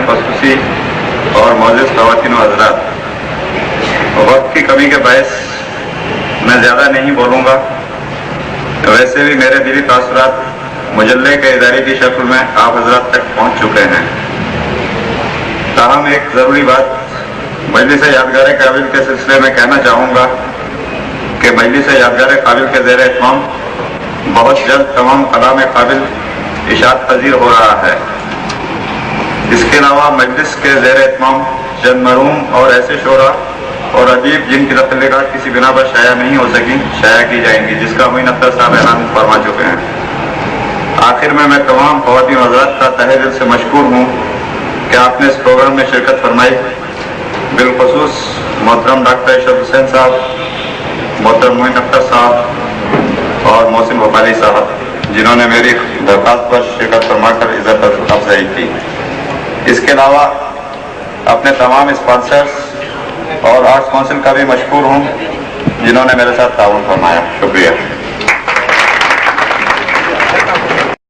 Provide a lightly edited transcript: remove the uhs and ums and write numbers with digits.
خصوصی اور معزز خواتین و حضرات، وقت کی کمی کے باعث میں زیادہ نہیں بولوں گا. ویسے بھی میرے دلی تاثرات مجلے کے ادارے کی شکل میں آپ حضرات تک پہنچ چکے ہیں. تاہم ایک ضروری بات مجلس یادگار قابل کے سلسلے میں کہنا چاہوں گا کہ مجلس یادگار قابل کے زیر اہتمام بہت جلد تمام کلام قابل اشاعت پذیر ہو رہا ہے. اس کے علاوہ مجلس کے زیر اہتمام چند مرحوم اور ایسے شعراء اور ادیب جن کی تخلیقات کسی بنا پر شائع نہیں ہو سکی شائع کی جائیں گی، جس کا معین اختر صاحب اعلان فرما چکے ہیں. آخر میں تمام خواتین حضرات کا تہہ دل سے مشکور ہوں کہ آپ نے اس پروگرام میں شرکت فرمائی. بالخصوص محترم ڈاکٹر اشرف حسین صاحب، محترم معین اختر صاحب اور محسن بھوپالی صاحب، جنہوں نے میری درخواست پر شرکت فرما کر عزت افزائی کی. اس کے علاوہ اپنے تمام اسپانسرز اور آرٹس کونسل کا بھی مشکور ہوں جنہوں نے میرے ساتھ تعاون فرمایا. شکریہ.